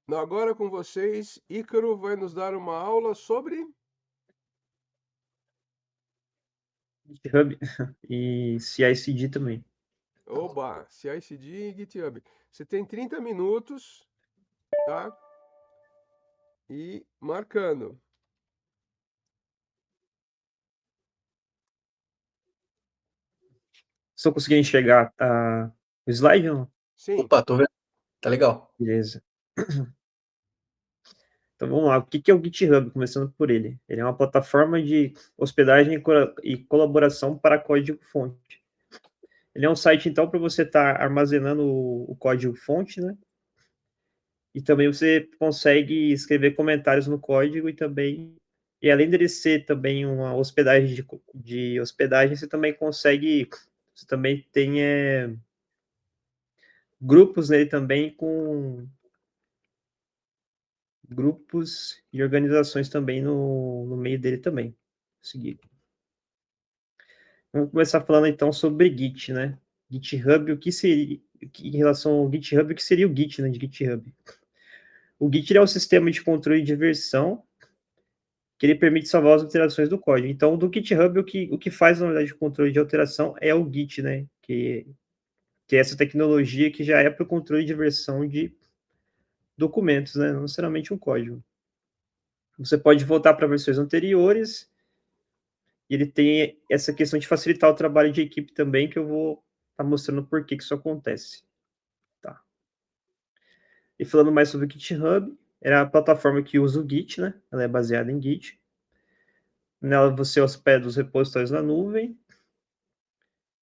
Agora com vocês, Ícaro vai nos dar uma aula sobre. GitHub e CI/CD também. Oba, CI/CD e GitHub. Você tem 30 minutos, tá? E marcando. Estou conseguindo enxergar o slide ou não? Sim, Opa, tô vendo. Tá legal. Beleza. Então vamos lá. O que é o GitHub? Começando por ele. Ele é uma plataforma de hospedagem e colaboração para código-fonte. Ele é um site, então, para você estar armazenando o código-fonte, né? E também você consegue escrever comentários no código e além dele ser também uma hospedagem de hospedagem, você também tem grupos nele também com grupos e organizações também no meio dele também. Seguir. Vamos começar falando então sobre Git, né? GitHub, o que seria, em relação ao GitHub, o que seria o Git, né, de GitHub? O Git é um sistema de controle de versão que ele permite salvar as alterações do código. Então, do GitHub, o que faz, na verdade, o controle de alteração é o Git, né? Que é essa tecnologia que já é para o controle de versão de documentos, né? Não necessariamente um código. Você pode voltar para versões anteriores, e ele tem essa questão de facilitar o trabalho de equipe também, que eu vou estar mostrando por que isso acontece. Tá. E falando mais sobre o GitHub, é a plataforma que usa o Git, né? Ela é baseada em Git. Nela você hospeda os repositórios na nuvem,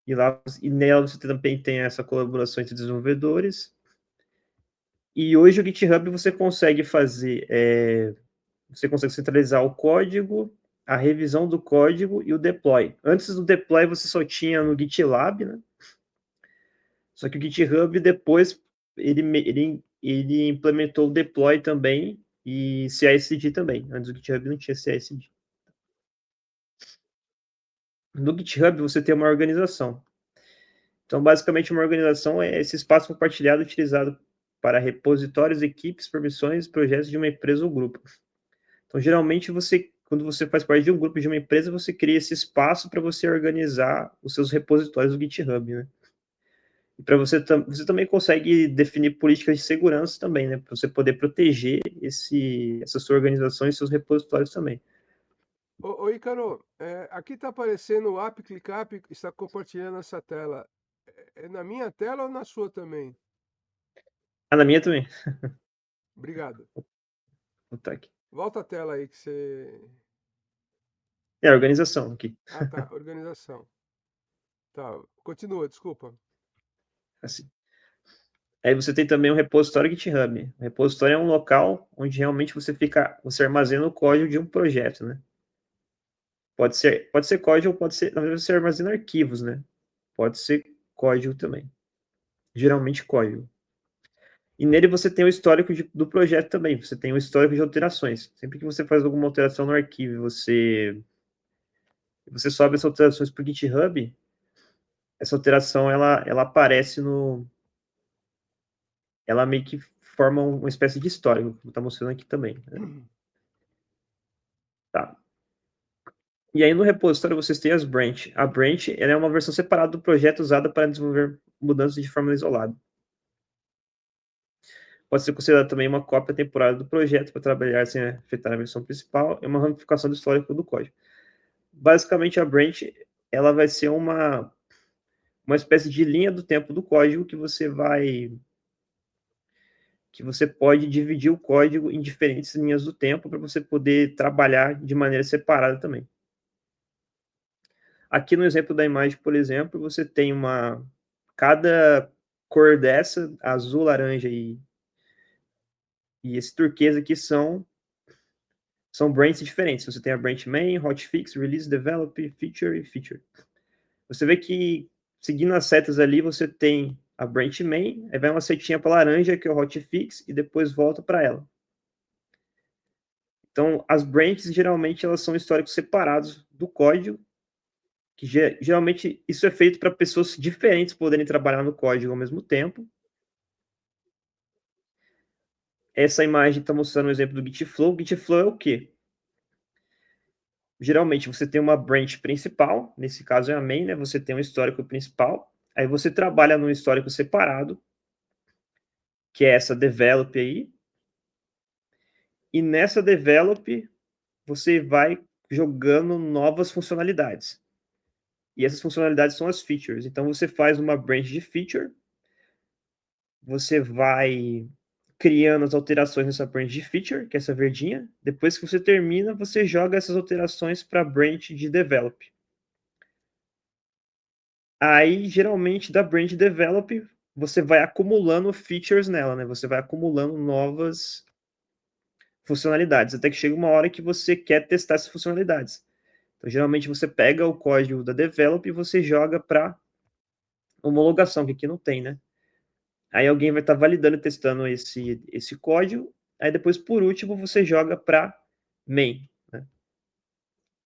e nela você também tem essa colaboração entre desenvolvedores. E hoje o GitHub você consegue centralizar o código, a revisão do código e o deploy. Antes do deploy você só tinha no GitLab, né? Só que o GitHub depois ele implementou o deploy também e CI/CD também. Antes do GitHub não tinha CI/CD. No GitHub você tem uma organização. Então, basicamente, uma organização é esse espaço compartilhado utilizado para repositórios, equipes, permissões, projetos de uma empresa ou grupo. Então, geralmente, quando você faz parte de um grupo de uma empresa, você cria esse espaço para você organizar os seus repositórios do GitHub, né? E para você também consegue definir políticas de segurança também, né? Para você poder proteger essa sua organização e seus repositórios também. ô Ícaro, aqui está aparecendo o app ClickUp, está compartilhando essa tela. É na minha tela ou na sua também? Ah, na minha também. Obrigado. Vou botar aqui. Volta a tela aí que você. É a organização aqui. Ah, tá, organização. Tá, continua, desculpa. Assim. Aí você tem também o repositório GitHub. O repositório é um local onde realmente você armazena o código de um projeto, né? Pode ser código, na verdade você armazena arquivos, né? Pode ser código também. Geralmente código. E nele você tem o histórico do projeto também. Você tem o histórico de alterações. Sempre que você faz alguma alteração no arquivo, você sobe essas alterações para o GitHub, essa alteração ela aparece ela meio que forma uma espécie de histórico, como está mostrando aqui também, né? Tá. E aí no repositório vocês têm as branch. A branch ela é uma versão separada do projeto usada para desenvolver mudanças de forma isolada. Pode ser considerada também uma cópia temporária do projeto para trabalhar sem afetar a versão principal e uma ramificação do histórico do código. Basicamente, a branch ela vai ser uma espécie de linha do tempo do código que você pode dividir o código em diferentes linhas do tempo para você poder trabalhar de maneira separada também. Aqui no exemplo da imagem, por exemplo, você tem cada cor dessa, azul, laranja e esse turquesa aqui são branches diferentes. Você tem a branch main, hotfix, release, develop, feature e feature. Você vê que, seguindo as setas ali, você tem a branch main, aí vai uma setinha para laranja, que é o hotfix, e depois volta para ela. Então, as branches, geralmente, elas são históricos separados do código, que geralmente isso é feito para pessoas diferentes poderem trabalhar no código ao mesmo tempo. essa imagem está mostrando um exemplo do Git Flow. O Git Flow é o quê? Geralmente você tem uma branch principal, nesse caso é a main, né? Você tem um histórico principal, aí você trabalha num histórico separado, que é essa develop aí, e nessa develop você vai jogando novas funcionalidades. E essas funcionalidades são as features. Então você faz uma branch de feature, você vai criando as alterações nessa branch de feature, que é essa verdinha. Depois que você termina, você joga essas alterações para a branch de develop. Aí, geralmente, da branch develop, você vai acumulando features nela, né? Você vai acumulando novas funcionalidades, até que chega uma hora que você quer testar essas funcionalidades. Então, geralmente, você pega o código da develop e você joga para homologação, que aqui não tem, né? Aí alguém vai estar validando e testando esse código. Aí depois, por último, você joga para main, né?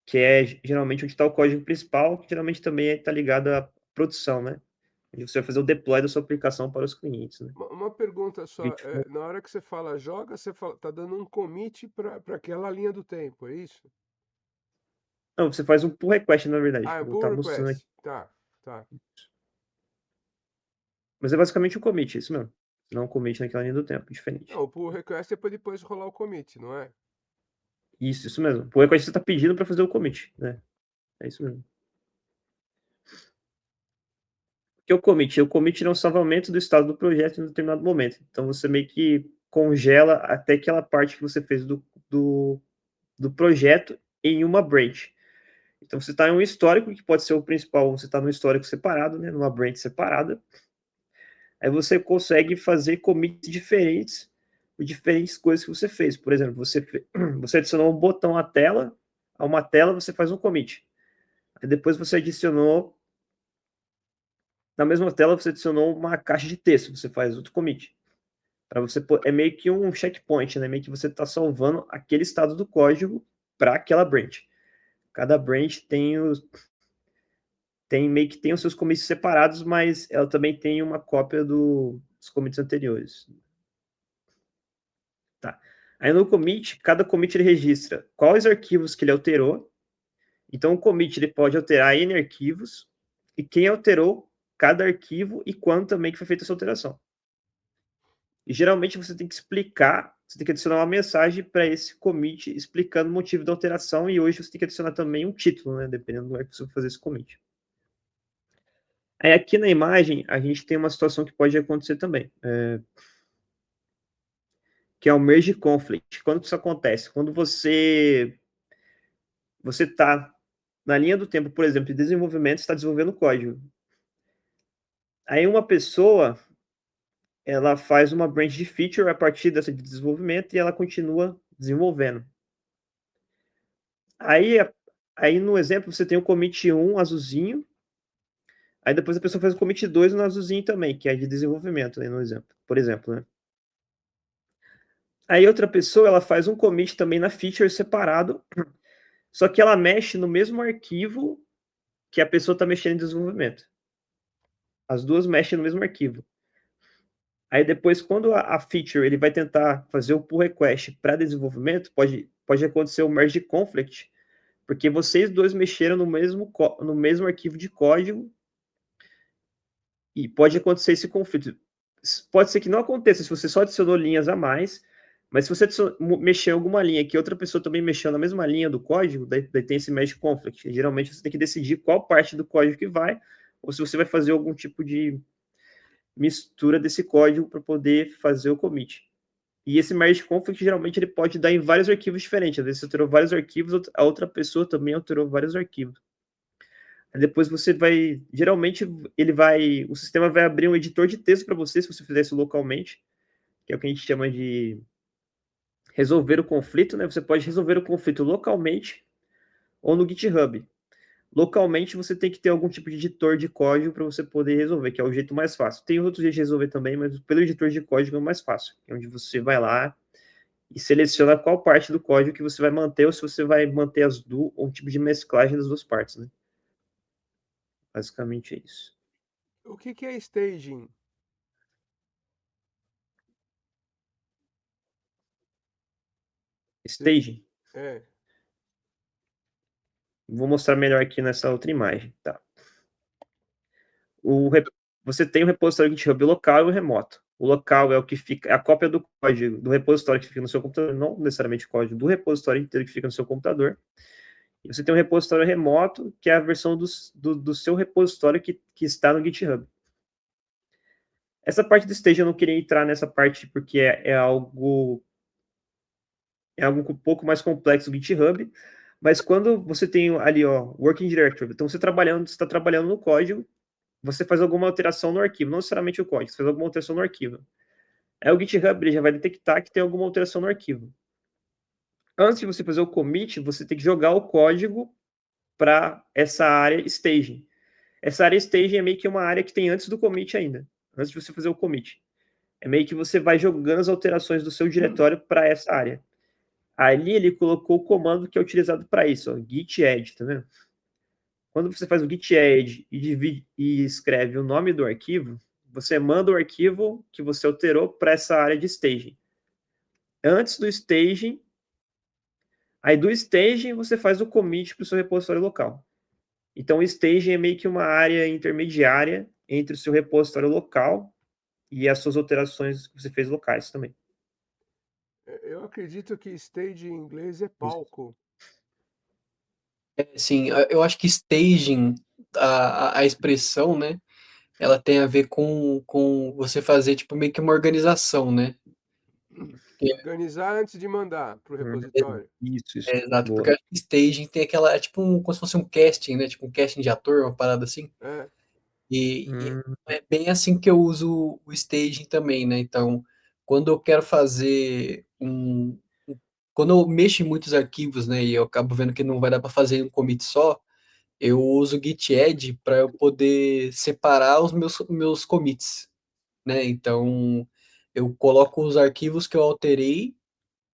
Que é geralmente onde está o código principal, que geralmente também está ligado à produção, né? Onde você vai fazer o deploy da sua aplicação para os clientes, né? Uma pergunta só, na hora que você fala joga, você tá dando um commit para aquela linha do tempo, é isso? Não, você faz um pull request, na verdade. Ah, é Eu um vou pull estar mostrando request. aqui. Tá, tá. Mas é basicamente um commit, isso mesmo. Não um commit naquela linha do tempo, Não, diferente. o pull request é para depois rolar o commit, não é? Isso mesmo. Pull request você está pedindo para fazer o commit, né? É isso mesmo. Que é o commit? O commit é um salvamento do estado do projeto em um determinado momento. Então você meio que congela até aquela parte que você fez do projeto em uma branch. Então você está em um histórico, que pode ser o principal, você está num histórico separado, né, numa branch separada. Aí você consegue fazer commits diferentes de diferentes coisas que você fez. Por exemplo, você adicionou um botão à tela, a uma tela você faz um commit. Aí depois você adicionou, na mesma tela você adicionou uma caixa de texto, você faz outro commit. Para você, é meio que um checkpoint, né? Meio que você está salvando aquele estado do código para aquela branch. Cada branch tem meio que tem os seus commits separados, mas ela também tem uma cópia dos commits anteriores. Tá. Aí no commit, cada commit ele registra quais arquivos que ele alterou. Então o commit ele pode alterar N arquivos e quem alterou cada arquivo e quando também que foi feita essa alteração. E geralmente você tem que explicar, você tem que adicionar uma mensagem para esse commit explicando o motivo da alteração e hoje você tem que adicionar também um título, né, dependendo do lugar que você vai fazer esse commit. Aí aqui na imagem a gente tem uma situação que pode acontecer também, que é o merge conflict. Quando isso acontece? Quando você está na linha do tempo, por exemplo, de desenvolvimento, está desenvolvendo código. Aí uma pessoa, ela faz uma branch de feature a partir dessa de desenvolvimento e ela continua desenvolvendo. Aí, aí no exemplo você tem o commit 1 azulzinho, aí depois a pessoa faz o commit 2 no azulzinho também, que é de desenvolvimento, né, no exemplo, por exemplo, né? Aí outra pessoa, ela faz um commit também na feature separado, só que ela mexe no mesmo arquivo que a pessoa está mexendo em desenvolvimento. As duas mexem no mesmo arquivo. Aí depois, quando a feature ele vai tentar fazer o pull request para desenvolvimento, pode acontecer o merge conflict, porque vocês dois mexeram no mesmo arquivo de código e pode acontecer esse conflito. Pode ser que não aconteça se você só adicionou linhas a mais, mas se você mexer em alguma linha que outra pessoa também mexeu na mesma linha do código, daí tem esse merge conflict. Geralmente você tem que decidir qual parte do código que vai, ou se você vai fazer algum tipo de mistura desse código para poder fazer o commit. E esse merge conflict geralmente ele pode dar em vários arquivos diferentes. Às vezes você alterou vários arquivos, a outra pessoa também alterou vários arquivos. Aí depois você vai, geralmente o sistema vai abrir um editor de texto para você se você fizer isso localmente, que é o que a gente chama de resolver o conflito, né? Você pode resolver o conflito localmente ou no GitHub. Localmente você tem que ter algum tipo de editor de código para você poder resolver, que é o jeito mais fácil. Tem outros jeitos de resolver também, mas pelo editor de código é o mais fácil, é onde você vai lá e seleciona qual parte do código que você vai manter ou se você vai manter um tipo de mesclagem das duas partes, né? Basicamente é isso. O que que é staging? Você- Staging. É. Vou mostrar melhor aqui nessa outra imagem, tá? Você tem o repositório GitHub local e o remoto. O local é o que fica, é a cópia do código do repositório que fica no seu computador, não necessariamente o código do repositório inteiro que fica no seu computador. E você tem um repositório remoto, que é a versão do seu repositório que está no GitHub. Essa parte do stage eu não queria entrar nessa parte porque é algo um pouco mais complexo do GitHub, mas quando você tem ali, ó, Working Directory, então você está trabalhando no código, você faz alguma alteração no arquivo, não necessariamente o código, você faz alguma alteração no arquivo. Aí o GitHub ele já vai detectar que tem alguma alteração no arquivo. Antes de você fazer o commit, você tem que jogar o código para essa área staging. Essa área staging é meio que uma área que tem antes do commit ainda, antes de você fazer o commit. É meio que você vai jogando as alterações do seu diretório para essa área. Ali ele colocou o comando que é utilizado para isso, ó, git add, tá vendo? Quando você faz o git add e escreve o nome do arquivo, você manda o arquivo que você alterou para essa área de staging. Antes do staging, aí do staging você faz o commit para o seu repositório local. Então o staging é meio que uma área intermediária entre o seu repositório local e as suas alterações que você fez locais também. Eu acredito que stage em inglês é Isso. palco. Sim, eu acho que staging, a expressão, né, ela tem a ver com você fazer, tipo, meio que uma organização, né? Organizar antes de mandar para o É, repositório. Isso. exato, porque Boa. eu acho que staging tem aquela, é tipo como se fosse um casting, né? Tipo um casting de ator, uma parada assim. É. E Hum, é bem assim que eu uso o staging também, né? Então, quando eu quero fazer quando eu mexo em muitos arquivos, né, e eu acabo vendo que não vai dar para fazer um commit só, eu uso o git add para eu poder separar os meus commits, né? Então, eu coloco os arquivos que eu alterei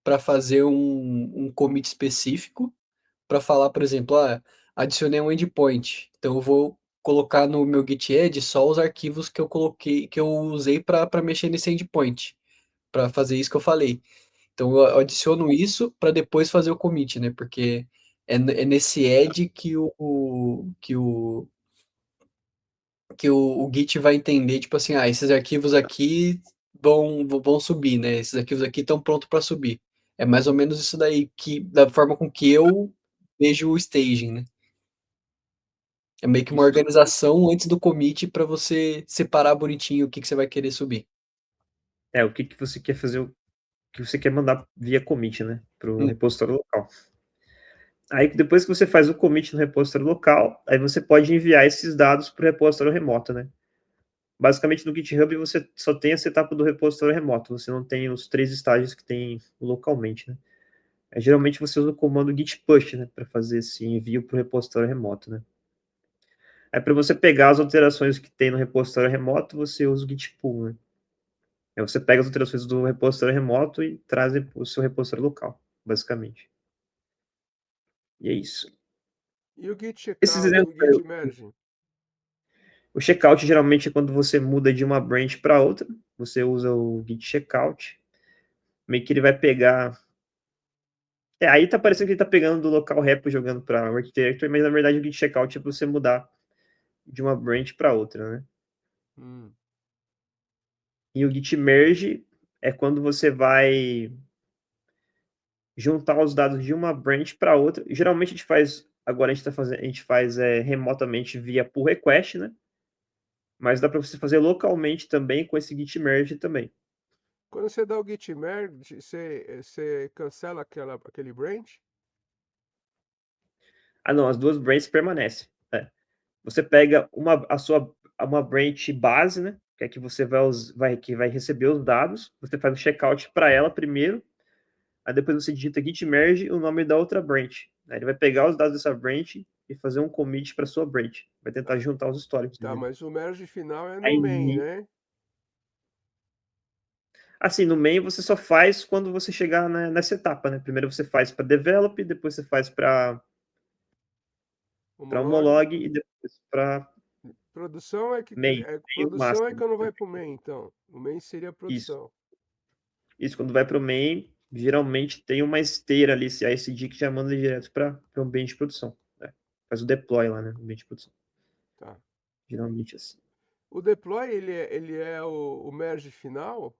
para fazer um commit específico, para falar, por exemplo, adicionei um endpoint. Então eu vou colocar no meu git add só os arquivos que eu coloquei, que eu usei para mexer nesse endpoint, para fazer isso que eu falei. Então eu adiciono isso para depois fazer o commit, né? Porque é nesse add que o Git vai entender, tipo assim, esses arquivos aqui vão subir, né? Esses arquivos aqui estão prontos para subir. É mais ou menos isso daí, da forma com que eu vejo o staging, né? É meio que uma isso. organização antes do commit para você separar bonitinho o que você vai querer subir. É, o que você quer fazer, o que você quer mandar via commit, né? Para o Hum, repositório local. Aí, depois que você faz o commit no repositório local, aí você pode enviar esses dados para o repositório remoto, né? Basicamente, no GitHub você só tem essa etapa do repositório remoto, você não tem os 3 estágios que tem localmente, né? Aí, geralmente você usa o comando git push, né, para fazer esse envio para o repositório remoto, né? Aí, para você pegar as alterações que tem no repositório remoto, você usa o git pull, né? Aí você pega as alterações do repositório remoto e traz para o seu repositório local, basicamente. E é isso. E o Git Esses checkout, exemplos, o Git merge? o checkout geralmente é quando você muda de uma branch para outra, você usa o git checkout, meio que ele vai pegar. Aí tá parecendo que ele tá pegando do local repo jogando para work directory, mas na verdade o git checkout é para você mudar de uma branch para outra, né? Hum. E o git merge é quando você vai juntar os dados de uma branch para outra. Geralmente a gente faz, agora a gente faz remotamente via pull request, né? Mas dá para você fazer localmente também com esse git merge também. Quando você dá o git merge, você cancela aquele branch? Ah, não, as duas branches permanecem. É. Você pega uma branch base, né? Que é que você que vai receber os dados. Você faz o checkout para ela primeiro. Aí depois você digita git merge o nome da outra branch. Aí ele vai pegar os dados dessa branch e fazer um commit para sua branch. Vai tentar juntar os históricos Tá, dele. mas o merge final é no main, Aí, né? assim, no main você só faz quando você chegar nessa etapa, né? Primeiro você faz para develop, depois você faz para Homolog. homolog e depois para Produção é que main, main o produção é master. quando vai pro main, então. O main seria a Isso. produção. Isso, quando vai para o main, geralmente tem uma esteira ali, CI/CD, que já manda direto para o ambiente de produção. Né? Faz o deploy lá, né? No ambiente de produção. Tá. Geralmente assim. O deploy, ele é o merge final?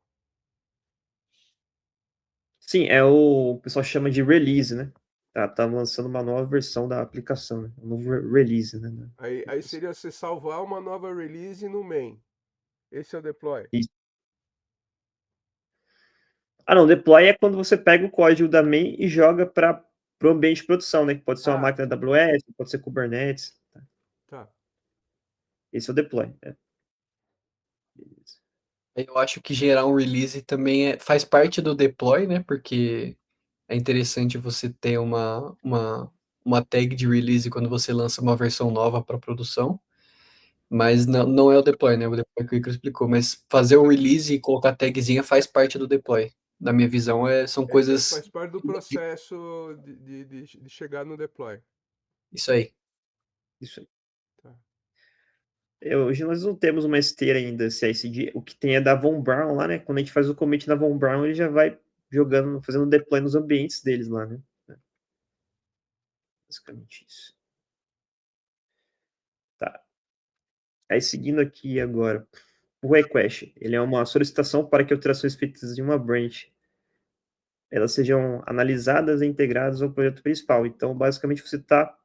Sim, o pessoal chama de release, né? Tá lançando uma nova versão da aplicação, né? Um novo release, né? Aí seria você salvar uma nova release no main. Esse é o deploy. Isso. Ah, não, deploy é quando você pega o código da main e joga para o ambiente de produção, né? Que pode ser uma máquina AWS, pode ser Kubernetes. Tá. Esse é o deploy. Beleza. Eu acho que gerar um release também faz parte do deploy, né? Porque é interessante você ter uma tag de release quando você lança uma versão nova para produção. Mas não é o deploy, né? O deploy que o Icaro explicou. Mas fazer o release e colocar tagzinha faz parte do deploy. Na minha visão, são coisas. Faz parte do processo de chegar no deploy. Isso aí. Isso aí. Tá. Hoje nós não temos uma esteira ainda CI/CD. O que tem é da Von Braun lá, né? Quando a gente faz o commit na Von Braun, ele já vai jogando, fazendo deploy nos ambientes deles lá, né? Basicamente isso. Tá. Aí seguindo aqui agora, o request, ele é uma solicitação para que alterações feitas em uma branch elas sejam analisadas e integradas ao projeto principal. Então, basicamente, você está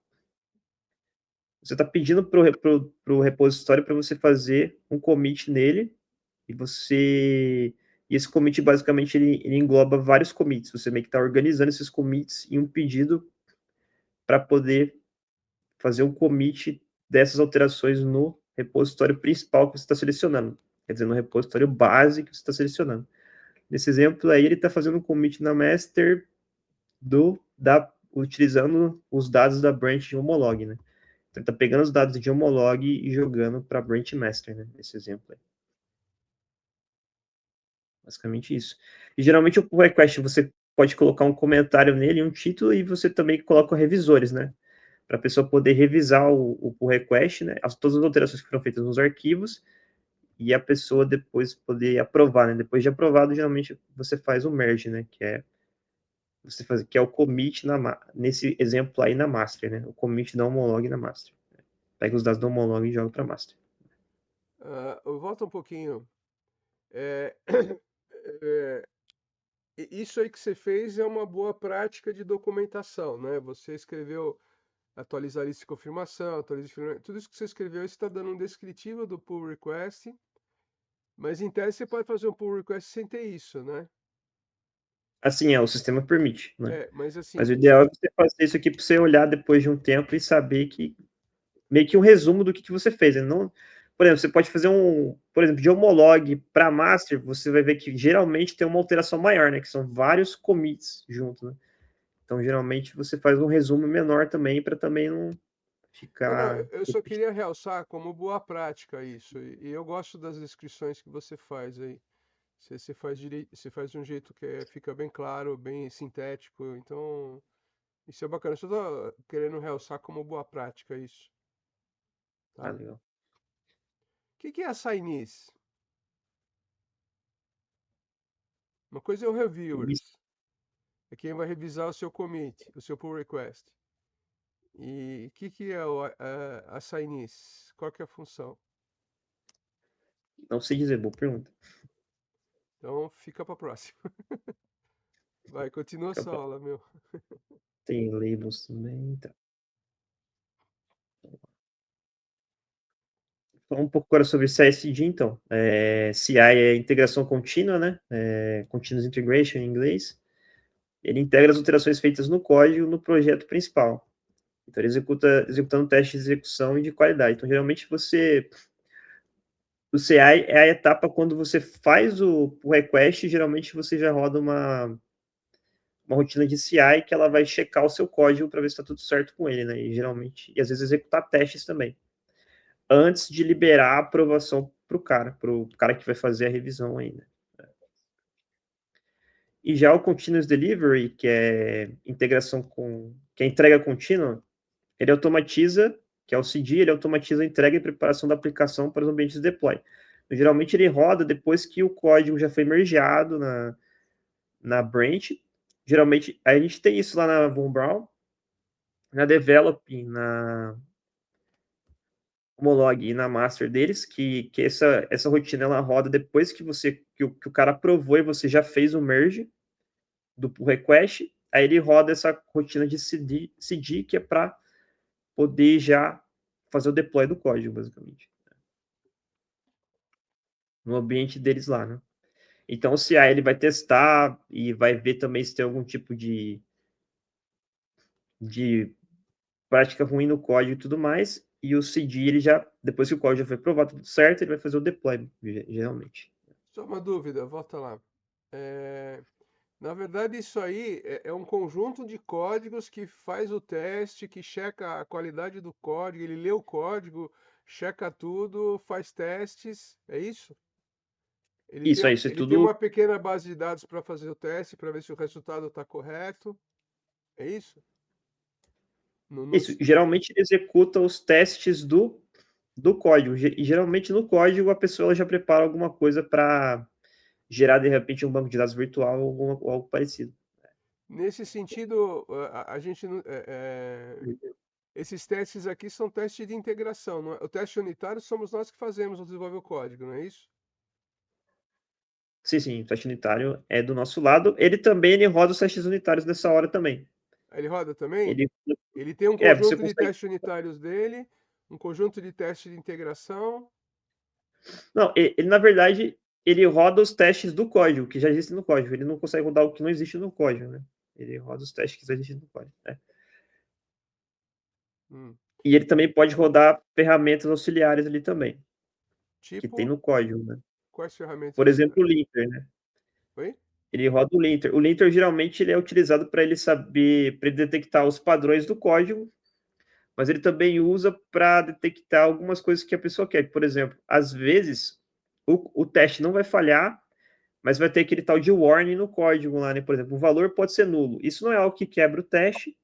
pedindo para o repositório para você fazer um commit nele, e esse commit, basicamente, ele engloba vários commits. Você meio que está organizando esses commits em um pedido para poder fazer um commit dessas alterações no repositório principal que você está selecionando. Quer dizer, no repositório base que você está selecionando. Nesse exemplo aí, ele está fazendo um commit na master utilizando os dados da branch de homolog, né? Então, ele está pegando os dados de homolog e jogando para a branch master, né? Nesse exemplo aí. Basicamente isso. E geralmente o pull request você pode colocar um comentário nele, um título, e você também coloca revisores, né? Para a pessoa poder revisar o pull request, né? Todas as alterações que foram feitas nos arquivos, e a pessoa depois poder aprovar, né? Depois de aprovado, geralmente você faz o merge, né? Que é o commit nesse exemplo aí na master, né? O commit da homolog na master. Pega os dados do homolog e joga para master. Volta um pouquinho. Isso aí que você fez é uma boa prática de documentação, né? Você escreveu atualizar lista de confirmação, tudo isso que você escreveu, você está dando um descritivo do pull request, mas em tese você pode fazer um pull request sem ter isso, né? Assim, o sistema permite, né? Mas assim, Mas o ideal é você fazer isso aqui para você olhar depois de um tempo e saber que meio que um resumo do que você fez. Né? Não, por exemplo, você pode fazer por exemplo, de homolog para master, você vai ver que geralmente tem uma alteração maior, né? Que são vários commits juntos, né? Então, geralmente, você faz um resumo menor também, para também não não, ficar... eu só queria realçar como boa prática isso, e eu gosto das descrições que você faz aí. Você faz você faz de um jeito que fica bem claro, bem sintético, então isso é bacana. Eu só tô querendo realçar como boa prática isso, Ah, tá? legal. O que é assignees? Uma coisa é o reviewers, é quem vai revisar o seu commit, o seu pull request. E o que é o assignees? Qual que é a função? Não sei dizer, boa pergunta. Então fica para próxima. Vai, continua essa aula, meu. Tem labels também, tá. Falar um pouco agora sobre CI/CD, então. CI é integração contínua, né? Continuous Integration em inglês. Ele integra as alterações feitas no código no projeto principal. Então, ele executando testes de execução e de qualidade. Então, geralmente, o CI é a etapa quando você faz o request, geralmente você já roda uma rotina de CI que ela vai checar o seu código para ver se está tudo certo com ele, né? E às vezes executar testes também, antes de liberar a aprovação para o cara que vai fazer a revisão ainda. E já o Continuous Delivery, que é que é entrega contínua, ele automatiza, que é o CD, ele automatiza a entrega e preparação da aplicação para os ambientes de deploy. Geralmente ele roda depois que o código já foi mergeado na branch, geralmente, a gente tem isso lá na Von Braun, na Develop, na Homolog e na Master deles, que essa rotina ela roda depois que o cara aprovou e você já fez o merge do pull request, aí ele roda essa rotina de CD que é para poder já fazer o deploy do código, basicamente. No ambiente deles lá, né? Então, o CI ele vai testar e vai ver também se tem algum tipo de prática ruim no código e tudo mais. E o CD, ele já, depois que o código já foi provado tudo certo, ele vai fazer o deploy, geralmente. Só uma dúvida, volta lá. É, na verdade, isso aí é um conjunto de códigos que faz o teste, que checa a qualidade do código, ele lê o código, checa tudo, faz testes, é isso? Isso aí, isso é Ele tem tudo. uma pequena base de dados para fazer o teste, para ver se o resultado está correto, é isso? No, no- Isso, geralmente ele executa os testes do código. E geralmente no código a pessoa ela já prepara alguma coisa para gerar de repente um banco de dados virtual ou algo parecido. Nesse sentido, a gente esses testes aqui são testes de integração, não é? O teste unitário somos nós que fazemos, desenvolver o código, não é isso? Sim, sim, o teste unitário é do nosso lado. Ele roda os testes unitários nessa hora também. Ele roda também? Ele, Ele tem um você conjunto de consegue. testes unitários dele, um conjunto de testes de integração. Não, ele na verdade ele roda os testes do código que já existem no código. Ele não consegue rodar o que não existe no código, né? Ele roda os testes que já existem no código. Né? Hum. E ele também pode rodar ferramentas auxiliares ali também, que tem Tipo, no código, né? quais ferramentas Por exemplo, o auxiliares? linter, né? Oi? Ele roda o linter. O linter geralmente ele é utilizado para ele saber, para ele detectar os padrões do código, mas ele também usa para detectar algumas coisas que a pessoa quer. Por exemplo, às vezes o teste não vai falhar, mas vai ter aquele tal de warning no código lá, né? Por exemplo, o valor pode ser nulo. Isso não é algo que quebra o teste,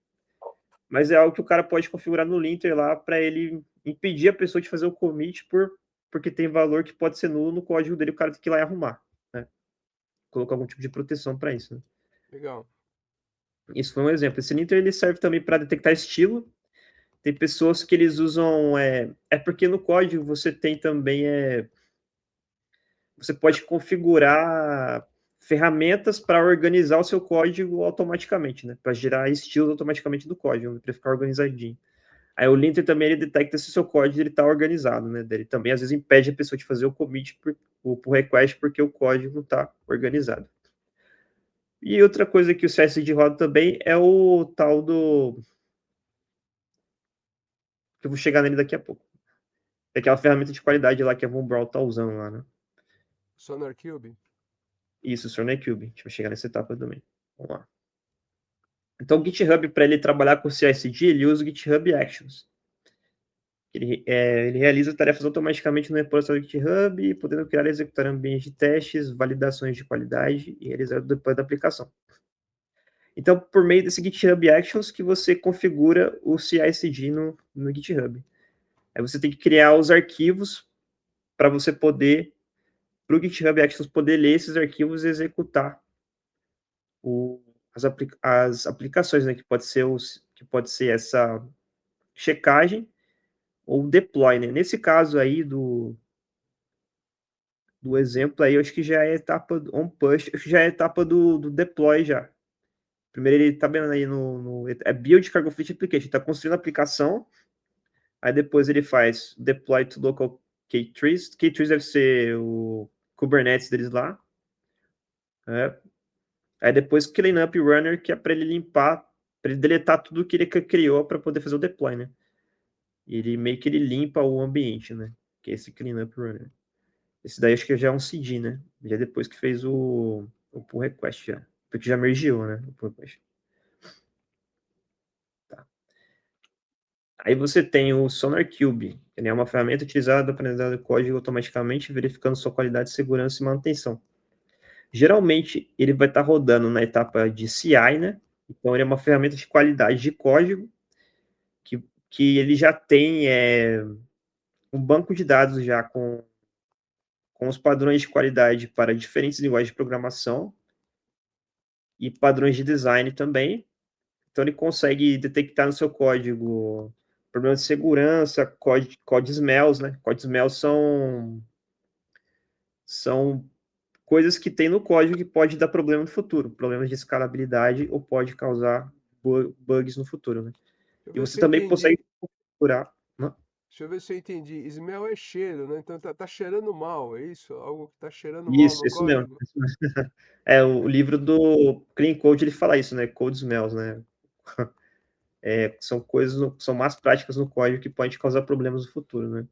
mas é algo que o cara pode configurar no linter lá para ele impedir a pessoa de fazer o commit porque tem valor que pode ser nulo no código dele, o cara tem que ir lá e arrumar, né? Colocar algum tipo de proteção para isso, né? Legal. Isso foi um exemplo. Esse linter ele serve também para detectar estilo. Tem pessoas que eles usam. Porque no código você tem também. Você pode configurar ferramentas para organizar o seu código automaticamente, né? Para gerar estilos automaticamente do código, né? Para ficar organizadinho. Aí o linter também ele detecta se o seu código está organizado, né? Ele também às vezes impede a pessoa de fazer o commit por request porque o código não está organizado. E outra coisa que o CSD roda também é o tal do. Que eu vou chegar nele daqui a pouco. É aquela ferramenta de qualidade lá que a Von Braun tá usando lá, né? SonarQube? Isso, o SonarQube. A gente vai chegar nessa etapa também. Vamos lá. Então, o GitHub, para ele trabalhar com o CI/CD, ele usa o GitHub Actions. Ele realiza tarefas automaticamente no repositório do GitHub, podendo criar e executar ambientes de testes, validações de qualidade e realizar o deploy da aplicação. Então, por meio desse GitHub Actions, que você configura o CI/CD no GitHub. Aí você tem que criar os arquivos para você poder, para o GitHub Actions poder ler esses arquivos e executar as aplicações, né? Que pode ser essa checagem ou deploy, né? Nesse caso aí do exemplo aí, eu acho que já é a etapa on push, acho que já é a etapa do deploy já. Primeiro ele tá vendo aí build cargo fit application, tá construindo a aplicação, aí depois ele faz deploy to local K-trees. K-trees deve ser o Kubernetes deles lá. Né? Aí depois cleanup runner, que é para ele limpar, para ele deletar tudo que ele criou para poder fazer o deploy, né? Ele meio que ele limpa o ambiente, né? Que é esse cleanup runner. Esse daí acho que já é um CD, né? Já depois que fez o pull request já. Porque já mergeou, né? O pull request. Tá. Aí você tem o SonarQube. Ele é uma ferramenta utilizada para analisar o código automaticamente, verificando sua qualidade, segurança e manutenção. Geralmente, ele vai estar rodando na etapa de CI, né? Então, ele é uma ferramenta de qualidade de código que ele já tem um banco de dados já com, os padrões de qualidade para diferentes linguagens de programação. e padrões de design também. Então, ele consegue detectar no seu código problemas de segurança, code smells, né? Code smells são coisas que tem no código que pode dar problema no futuro, problemas de escalabilidade ou pode causar bugs no futuro, né? Deixa eu E ver você se eu também entendi. consegue configurar, né? Deixa eu ver se eu entendi. Smell é cheiro, né? Então tá cheirando mal, é isso? Algo que tá cheirando mal no Isso mesmo. código? Isso mesmo. O livro do Clean Code, ele fala isso, né? Code smells, né? São coisas, são más práticas no código que podem causar problemas no futuro, né?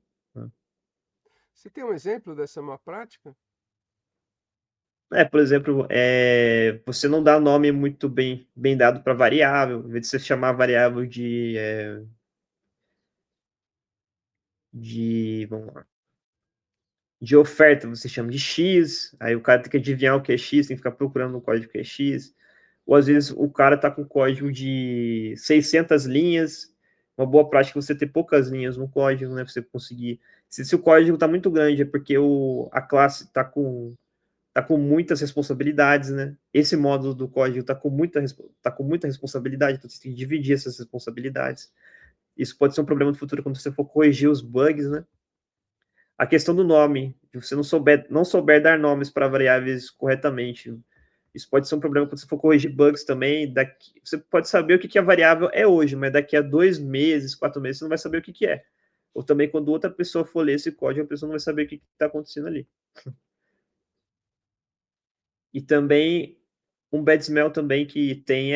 Você tem um exemplo dessa má prática? Por exemplo, você não dá nome muito bem dado para variável, em vez de você chamar a variável vamos lá, de oferta, você chama de X, aí o cara tem que adivinhar o que é X, tem que ficar procurando no código que é X, ou às vezes o cara está com código de 600 linhas, uma boa prática é você ter poucas linhas no código, né, você conseguir, se o código está muito grande, é porque a classe está com muitas responsabilidades, né, esse módulo do código está com muita responsabilidade, então você tem que dividir essas responsabilidades, isso pode ser um problema no futuro quando você for corrigir os bugs, né. A questão do nome, se você não souber dar nomes para variáveis corretamente, isso pode ser um problema quando você for corrigir bugs também. Você pode saber o que a variável é hoje, mas daqui a 2 meses, 4 meses, você não vai saber o que é. Ou também, quando outra pessoa for ler esse código, a pessoa não vai saber o que está acontecendo ali. E também, um bad smell também que tem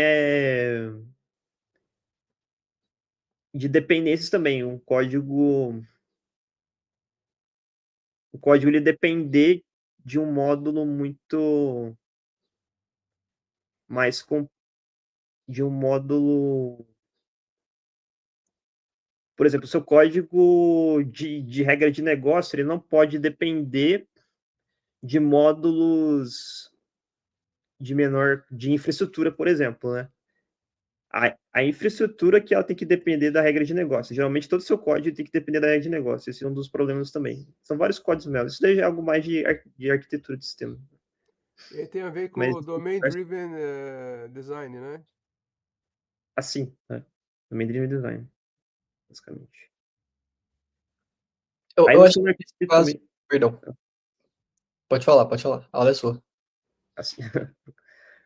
de dependências também. O código ele depender de um módulo muito mais de um módulo, por exemplo, o seu código de regra de negócio, ele não pode depender de módulos de infraestrutura, por exemplo, né? A infraestrutura que ela tem que depender da regra de negócio. Geralmente, todo o seu código tem que depender da regra de negócio. Esse é um dos problemas também. São vários códigos mesmo. Isso daí é algo mais de arquitetura de sistema. E aí tem a ver com Mas, o Domain Driven Design, né? assim, né? Também driven design, basicamente. Aí Eu no acho que nesse SonarQube caso, também, perdão, pode falar, a aula é sua. assim,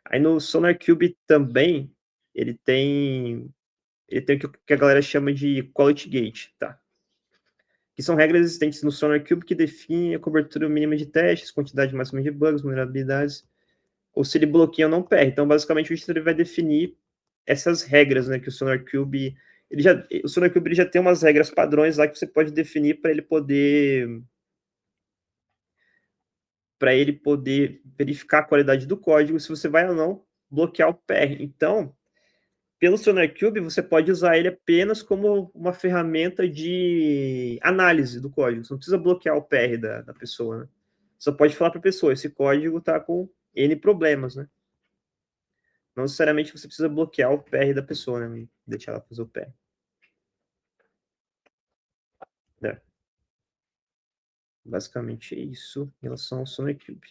aí no SonarQube também, ele tem o que a galera chama de Quality Gate, tá? Que são regras existentes no SonarQube que definem a cobertura mínima de testes, quantidade máxima de bugs, vulnerabilidades, ou se ele bloqueia ou não PR. Então, basicamente, o editor vai definir essas regras, né, que o SonarQube, o SonarQube ele já tem umas regras padrões lá que você pode definir para ele poder verificar a qualidade do código, se você vai ou não bloquear o PR. Então, pelo SonarQube, você pode usar ele apenas como uma ferramenta de análise do código. Você não precisa bloquear o PR da pessoa, né? Só pode falar para a pessoa, esse código está com N problemas, né? Não necessariamente você precisa bloquear o PR da pessoa, né? Deixar ela fazer o PR. É. Basicamente é isso em relação ao SonarQube.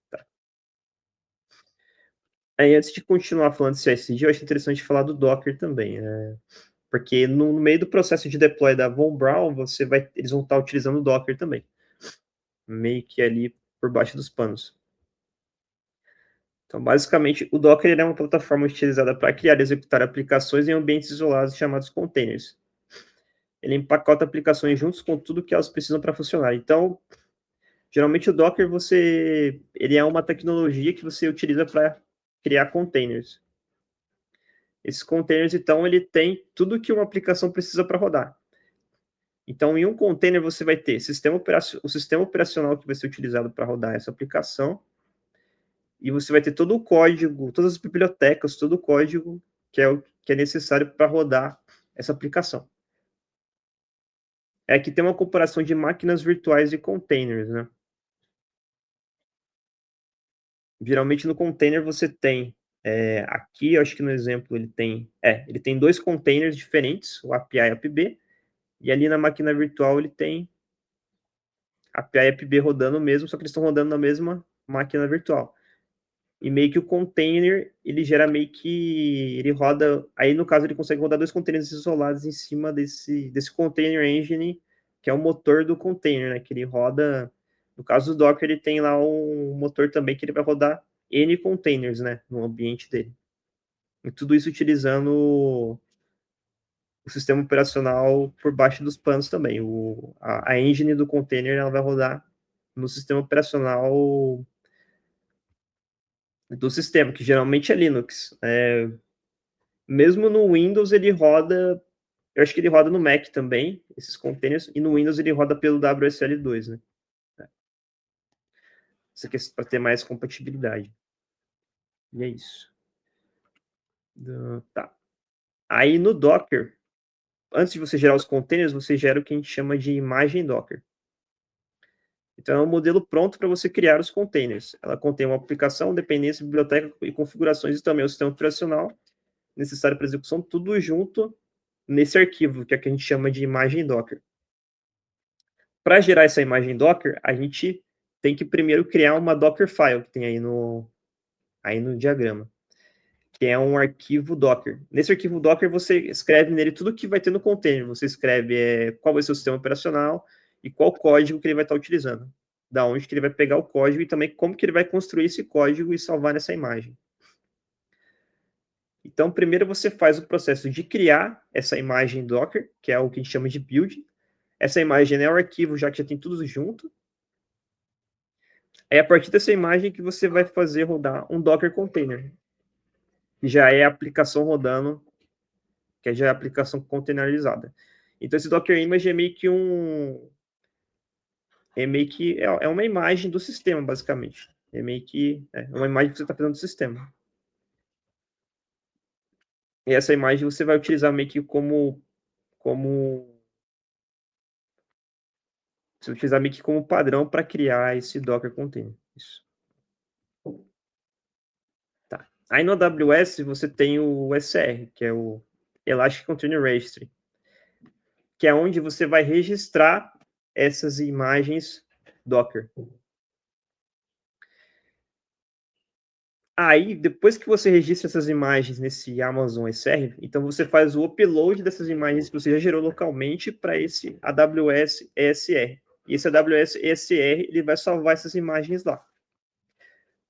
Tá. Aí, antes de continuar falando de CI/CD, eu acho interessante falar do Docker também, porque no meio do processo de deploy da Von Braun, eles vão estar utilizando o Docker também, meio que ali por baixo dos panos. Então, basicamente, o Docker é uma plataforma utilizada para criar e executar aplicações em ambientes isolados chamados containers. Ele empacota aplicações juntos com tudo que elas precisam para funcionar. Então, geralmente o Docker ele é uma tecnologia que você utiliza para criar containers. Esses containers, então, ele tem tudo que uma aplicação precisa para rodar. Então, em um container você vai ter o sistema operacional que vai ser utilizado para rodar essa aplicação, e você vai ter todo o código, todas as bibliotecas, todo o código que é necessário para rodar essa aplicação. Aqui tem uma comparação de máquinas virtuais e containers, né? Geralmente no container você tem, aqui eu acho que no exemplo ele tem 2 containers diferentes, o API e o APB, e ali na máquina virtual ele tem API e APB rodando mesmo, só que eles estão rodando na mesma máquina virtual. e meio que o container, ele gera meio que, ele roda, aí no caso ele consegue rodar 2 containers isolados em cima desse container engine, que é o motor do container, né, que ele roda, no caso do Docker, ele tem lá um motor também que ele vai rodar N containers, né, no ambiente dele. E tudo isso utilizando o sistema operacional por baixo dos panos também. A engine do container, ela vai rodar no sistema operacional do sistema, que geralmente é Linux. Mesmo no Windows, ele roda, eu acho que ele roda no Mac também, esses containers, e no Windows ele roda pelo WSL2, né? Isso aqui é para ter mais compatibilidade. E é isso. Tá. Aí no Docker, antes de você gerar os containers, você gera o que a gente chama de imagem Docker. Então, é um modelo pronto para você criar os containers. Ela contém uma aplicação, dependência, biblioteca e configurações e também o sistema operacional necessário para execução, tudo junto nesse arquivo, que é o que a gente chama de imagem Docker. Para gerar essa imagem Docker, a gente tem que primeiro criar uma Dockerfile, que tem aí no diagrama, que é um arquivo Docker. Nesse arquivo Docker, você escreve nele tudo que vai ter no container. Você escreve qual vai ser o sistema operacional e qual código que ele vai estar utilizando. Da onde que ele vai pegar o código e também como que ele vai construir esse código e salvar nessa imagem. Então, primeiro você faz o processo de criar essa imagem Docker, que é o que a gente chama de build. Essa imagem é o arquivo já que já tem tudo junto. É a partir dessa imagem que você vai fazer rodar um Docker Container, que já é a aplicação rodando, que já é a aplicação containerizada. Então, esse Docker Image é meio que é uma imagem do sistema, basicamente. É meio que uma imagem que você está fazendo do sistema. E essa imagem você vai utilizar meio que como você vai utilizar meio que como padrão para criar esse Docker Container. Isso. Tá. Aí no AWS você tem o ECR, que é o Elastic Container Registry, que é onde você vai registrar essas imagens Docker. Aí, depois que você registra essas imagens nesse Amazon ECR, então você faz o upload dessas imagens que você já gerou localmente para esse AWS ESR. E esse AWS ESR, ele vai salvar essas imagens lá.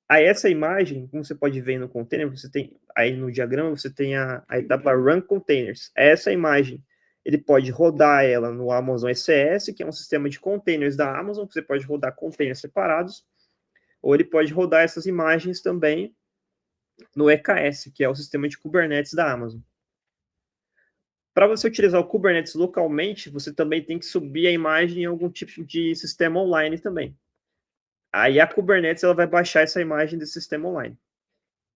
Aí essa imagem, como você pode ver no container, você tem aí no diagrama, você tem a etapa Run Containers. Essa imagem, ele pode rodar ela no Amazon ECS, que é um sistema de containers da Amazon, que você pode rodar containers separados, ou ele pode rodar essas imagens também no EKS, que é o sistema de Kubernetes da Amazon. Para você utilizar o Kubernetes localmente, você também tem que subir a imagem em algum tipo de sistema online também. Aí a Kubernetes ela vai baixar essa imagem desse sistema online.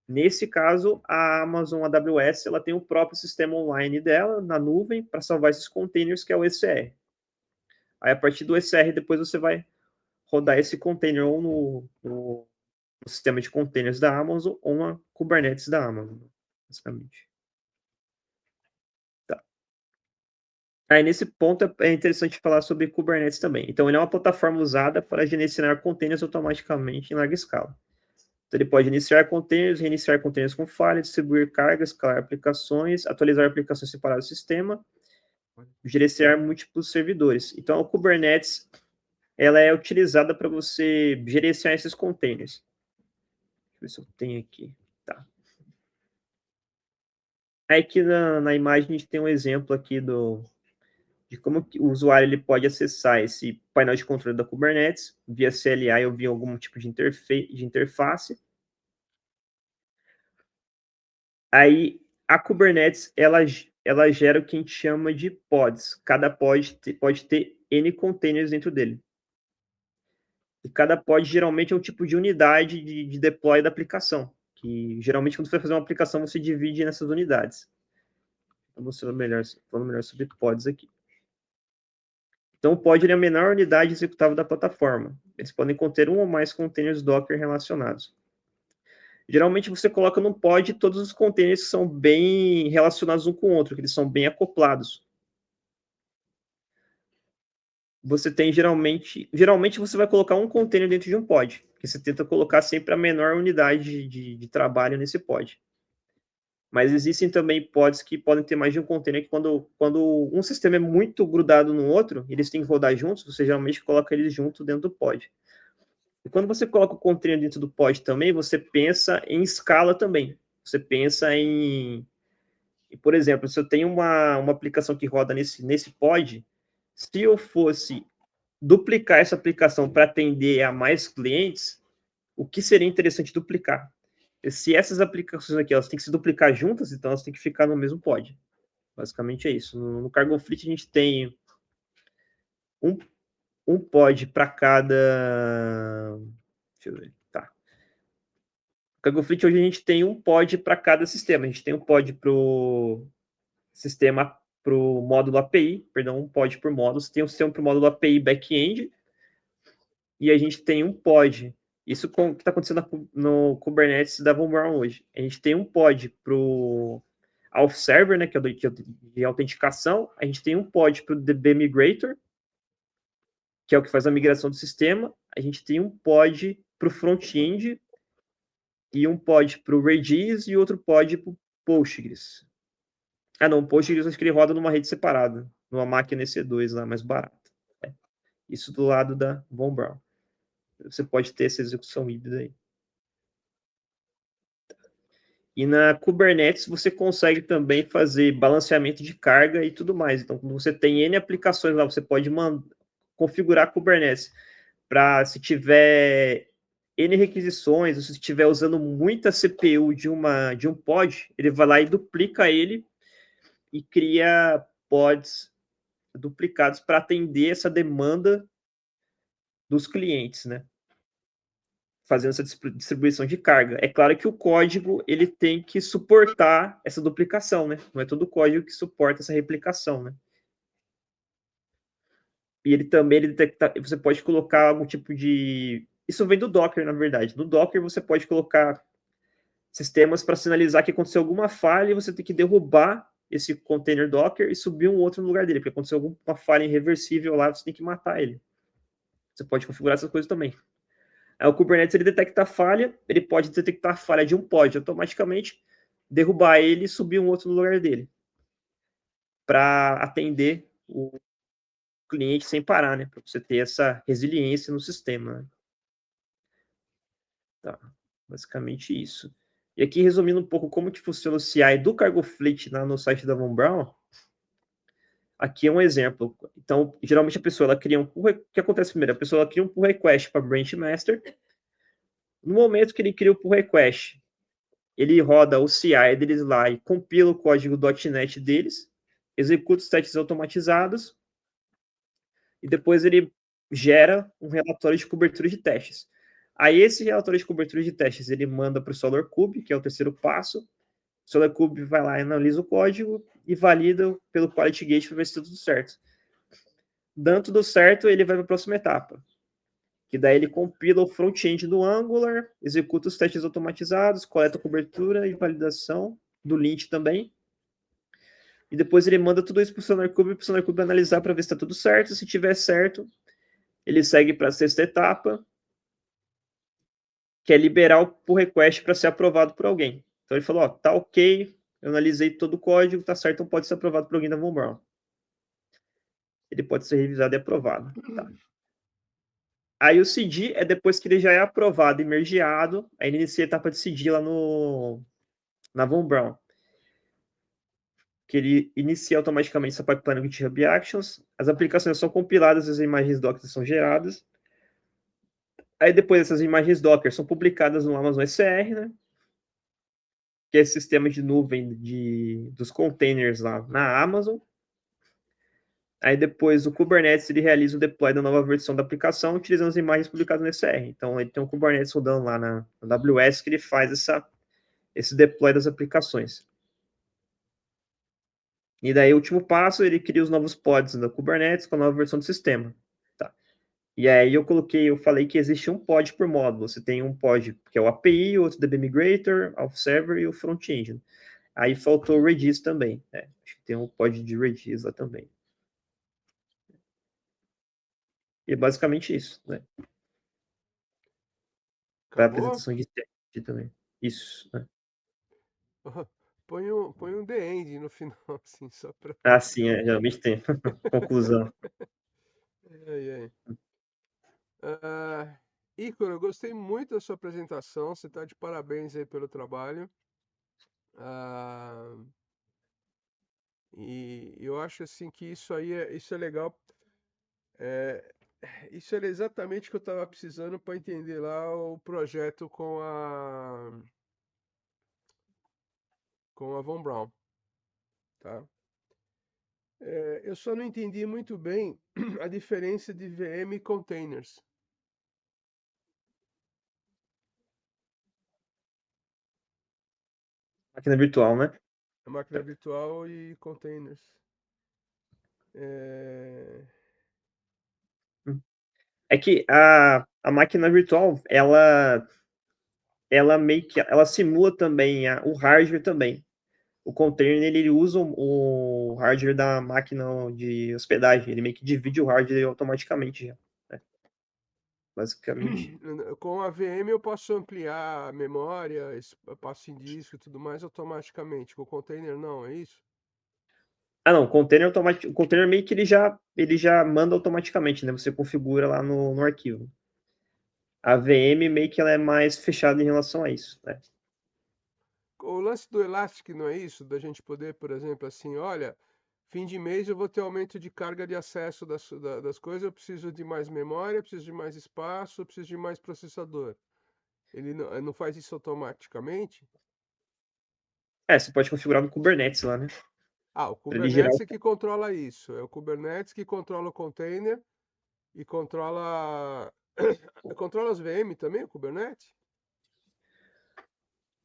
Nesse caso, a Amazon AWS ela tem o próprio sistema online dela, na nuvem, para salvar esses containers, que é o ECR. Aí, a partir do ECR, depois você vai rodar esse container ou no sistema de containers da Amazon ou na Kubernetes da Amazon, basicamente. Tá. Aí, nesse ponto, é interessante falar sobre Kubernetes também. Então, ele é uma plataforma usada para gerenciar containers automaticamente em larga escala. Então, ele pode iniciar containers, reiniciar containers com falha, distribuir cargas, escalar aplicações, atualizar aplicações separadas do sistema, gerenciar múltiplos servidores. Então, o Kubernetes ela é utilizada para você gerenciar esses containers. Deixa eu ver se eu tenho aqui. Tá. Aí aqui na imagem a gente tem um exemplo aqui de como o usuário ele pode acessar esse painel de controle da Kubernetes via CLI ou via algum tipo de interface. Aí a Kubernetes ela gera o que a gente chama de pods. Cada pod pode ter N containers dentro dele. E cada pod geralmente é um tipo de unidade de deploy da aplicação. Que geralmente quando você vai fazer uma aplicação você divide nessas unidades. Vamos falando melhor sobre pods aqui. Então o pod é a menor unidade executável da plataforma. Eles podem conter um ou mais containers Docker relacionados. Geralmente você coloca num pod todos os containers que são bem relacionados um com o outro, que eles são bem acoplados. Você tem geralmente você vai colocar um container dentro de um pod. porque você tenta colocar sempre a menor unidade de trabalho nesse pod. Mas existem também pods que podem ter mais de um container, que quando um sistema é muito grudado no outro, eles têm que rodar juntos, você geralmente coloca eles junto dentro do pod. E quando você coloca o container dentro do pod também, você pensa em escala também. Você pensa por exemplo, se eu tenho uma aplicação que roda nesse pod, se eu fosse duplicar essa aplicação para atender a mais clientes, o que seria interessante duplicar? Se essas aplicações aqui elas têm que se duplicar juntas, então elas têm que ficar no mesmo pod. Basicamente é isso. No Cargo Fleet a gente tem um pod para cada. Deixa eu ver. Tá. No Cargo Fleet hoje a gente tem um pod para cada sistema. A gente tem um pod para o sistema, para o módulo API, perdão, um pod por módulo. Você tem um sistema para o módulo API back-end e a gente tem um pod. Isso que está acontecendo no Kubernetes da Von Braun hoje. A gente tem um pod para o Auth Server, né, que é de autenticação. A gente tem um pod para o DB Migrator, que é o que faz a migração do sistema. A gente tem um pod para o front-end e um pod para o Redis e outro pod para o Postgres. Ah, não, o Postgres acho que ele roda numa rede separada, numa máquina EC2 lá, mais barata. É. Isso do lado da Von Braun. Você pode ter essa execução híbrida aí. E na Kubernetes você consegue também fazer balanceamento de carga e tudo mais. Então, quando você tem N aplicações lá, você pode configurar Kubernetes para, se tiver N requisições, ou se estiver usando muita CPU de um pod, ele vai lá e duplica ele e cria pods duplicados para atender essa demanda dos clientes, né? Fazendo essa distribuição de carga. É claro que o código ele tem que suportar essa duplicação, né? Não é todo código que suporta essa replicação, né? E ele também detecta, você pode colocar algum tipo de... Isso vem do Docker, na verdade. No Docker você pode colocar sistemas para sinalizar que aconteceu alguma falha e você tem que derrubar esse container Docker e subir um outro no lugar dele, porque aconteceu alguma falha irreversível lá, você tem que matar ele. Você pode configurar essas coisas também. Aí o Kubernetes ele detecta a falha, ele pode detectar a falha de um pod automaticamente, derrubar ele e subir um outro no lugar dele, para atender o cliente sem parar, né? Para você ter essa resiliência no sistema. Né? Tá, basicamente isso. E aqui, resumindo um pouco como que funciona o CI do Cargo Fleet no site da Von Braun, aqui é um exemplo. Então, geralmente a pessoa ela cria o que acontece primeiro? A pessoa ela cria um pull request para branch master. No momento que ele cria o pull request, ele roda o CI deles lá e compila o código .NET deles, executa os testes automatizados e depois ele gera um relatório de cobertura de testes. Aí esse relatório de cobertura de testes ele manda para o SolarCube, que é o terceiro passo. O SolarCube vai lá, analisa o código e valida pelo Quality Gate para ver se está tudo certo. Dando tudo certo, ele vai para a próxima etapa, que daí ele compila o front-end do Angular, executa os testes automatizados, coleta a cobertura e validação do lint também. E depois ele manda tudo isso para o SonarCube analisar para ver se está tudo certo. Se tiver certo, ele segue para a sexta etapa, que é liberar o pull request para ser aprovado por alguém. Então ele falou, ó, tá ok, eu analisei todo o código, tá certo, então pode ser aprovado por alguém da Von Braun. Ele pode ser revisado e aprovado. Tá. Aí o CD é depois que ele já é aprovado e mergeado, aí ele inicia a etapa de CD lá na Von Braun. Que ele inicia automaticamente essa pipeline no GitHub Actions, as aplicações são compiladas, as imagens Docker são geradas, aí depois essas imagens Docker são publicadas no Amazon SR, né? Que é esse sistema de nuvem dos containers lá na Amazon. Aí depois o Kubernetes ele realiza o deploy da nova versão da aplicação utilizando as imagens publicadas no SR. Então ele tem um Kubernetes rodando lá na AWS que ele faz esse deploy das aplicações. E daí o último passo, ele cria os novos pods da Kubernetes com a nova versão do sistema. Tá. E aí eu falei que existe um pod por módulo. Você tem um pod que é o API, outro DB Migrator, Auth Server e o front-end. Aí faltou o Redis também. Né? Acho que tem um pod de Redis lá também. E é basicamente isso, né? para Acabou? apresentação de teste também. Isso, né? Põe um The End no final, assim, só pra. Ah, sim, geralmente tem. Conclusão. Ai, ai. Ícaro, eu gostei muito da sua apresentação. Você está de parabéns aí pelo trabalho. Ah, e eu acho assim que isso é legal. É, isso era exatamente o que eu estava precisando para entender lá o projeto com a Von Braun, tá? Eu só não entendi muito bem a diferença de VM e containers. Máquina virtual, né? A máquina virtual e containers. É, É que a máquina virtual, ela meio que ela simula também o hardware também. O container ele usa o hardware da máquina de hospedagem, ele meio que divide o hardware automaticamente, já, né? Basicamente. Com a VM eu posso ampliar a memória, espaço em disco e tudo mais automaticamente. Com o container não, é isso? Ah, não, o container meio que ele já manda automaticamente, né? Você configura lá no arquivo. A VM meio que ela é mais fechada em relação a isso, né? O lance do Elastic não é isso? Da gente poder, por exemplo, assim, olha, fim de mês eu vou ter aumento de carga de acesso das coisas, eu preciso de mais memória, eu preciso de mais espaço, eu preciso de mais processador. Ele não faz isso automaticamente? É, você pode configurar no Kubernetes lá, né? Ah, o Para ele gerar. Kubernetes é que controla isso. É o Kubernetes que controla o container e controla. Controla as VM também, o Kubernetes?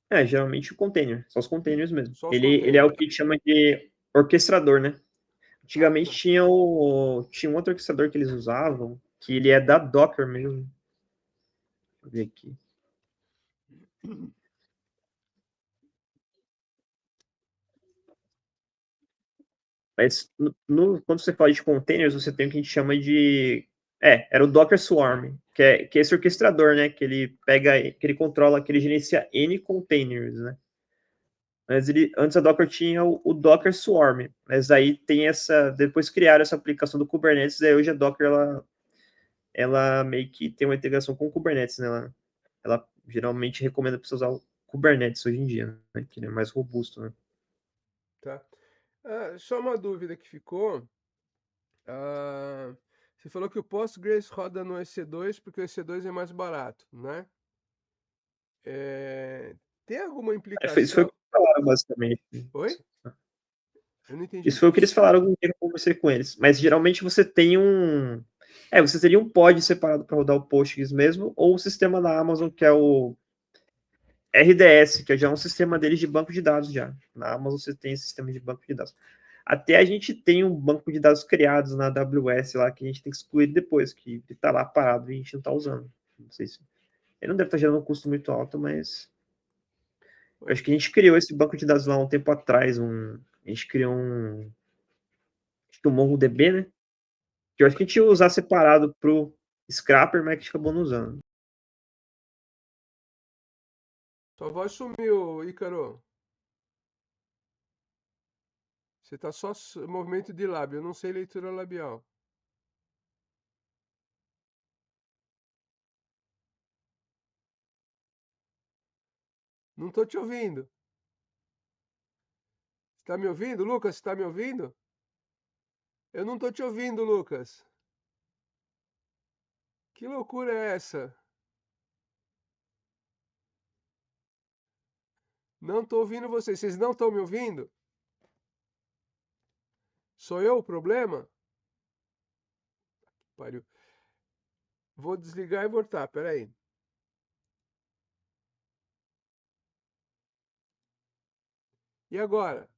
É, geralmente o container, só os containers mesmo. Só os Ele é o containers. que chama de orquestrador, né? Ah, Antigamente tá. tinha um outro orquestrador que eles usavam, que ele é da Docker mesmo. Deixa eu ver aqui. Mas quando você fala de containers, você tem o que a gente chama de. Era o Docker Swarm, que é esse orquestrador, né? Que ele pega, que ele controla, que ele gerencia N containers, né? Antes a Docker tinha o Docker Swarm, mas aí tem essa. Depois criaram essa aplicação do Kubernetes, aí hoje a Docker ela meio que tem uma integração com o Kubernetes, né? Ela geralmente recomenda para você usar o Kubernetes hoje em dia, né? Que ele é mais robusto, né? Tá. Só uma dúvida que ficou. Você falou que o Postgres roda no EC2 porque o EC2 é mais barato, né? É, Tem alguma Isso foi o implicação? que eles falaram, basicamente. Oi? Eu não Isso entendi. foi o que eles falaram algum dia que eu conversei com eles. Mas geralmente você tem um. Você teria um pod separado para rodar o Postgres mesmo, ou o sistema da Amazon, que é o RDS, que já é um sistema deles de banco de dados já. Na Amazon você tem esse sistema de banco de dados. Até a gente tem um banco de dados criados na AWS lá, que a gente tem que excluir depois, que está lá parado e a gente não está usando. Não sei se. Ele não deve estar gerando um custo muito alto, mas. Eu acho que a gente criou esse banco de dados lá um tempo atrás. A gente criou acho que o MongoDB, né? Que eu acho que a gente ia usar separado pro Scrapper, mas que a gente acabou não usando. Sua voz sumiu, Ícaro. Você tá só movimento de lábio, eu não sei leitura labial. Não tô te ouvindo. Você tá me ouvindo, Lucas? Você tá me ouvindo? Eu não tô te ouvindo, Lucas. Que loucura é essa? Não tô ouvindo vocês. Vocês não estão me ouvindo? Sou eu o problema? Pariu. Vou desligar e voltar, peraí. E agora?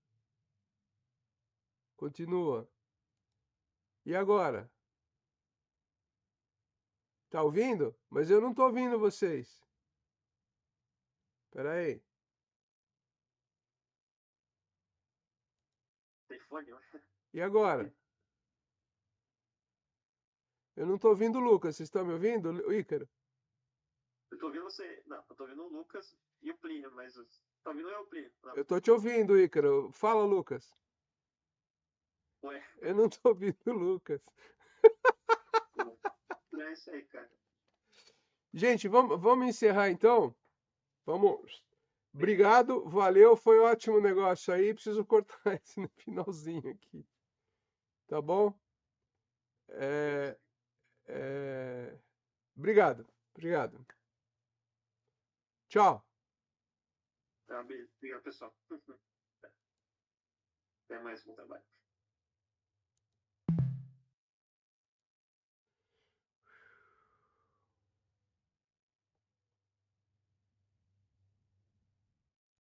Continua. E agora? Tá ouvindo? Mas eu não tô ouvindo vocês. Peraí. E agora? Eu não tô ouvindo o Lucas. Vocês estão me ouvindo, Ícaro? Eu tô ouvindo você. Não, eu tô ouvindo o Lucas e o Plínio, mas tá ouvindo eu, Plínio? Não. Eu tô te ouvindo, Ícaro. Fala, Lucas. Ué, Eu não tô ouvindo o Lucas. não é isso aí, cara. Gente, vamos encerrar então? Vamos. Obrigado, valeu, foi um ótimo negócio aí. Preciso cortar esse no finalzinho aqui. Tá bom? É, obrigado, obrigado. Tchau. Tá, beleza. Obrigado, pessoal. Até mais, bom trabalho.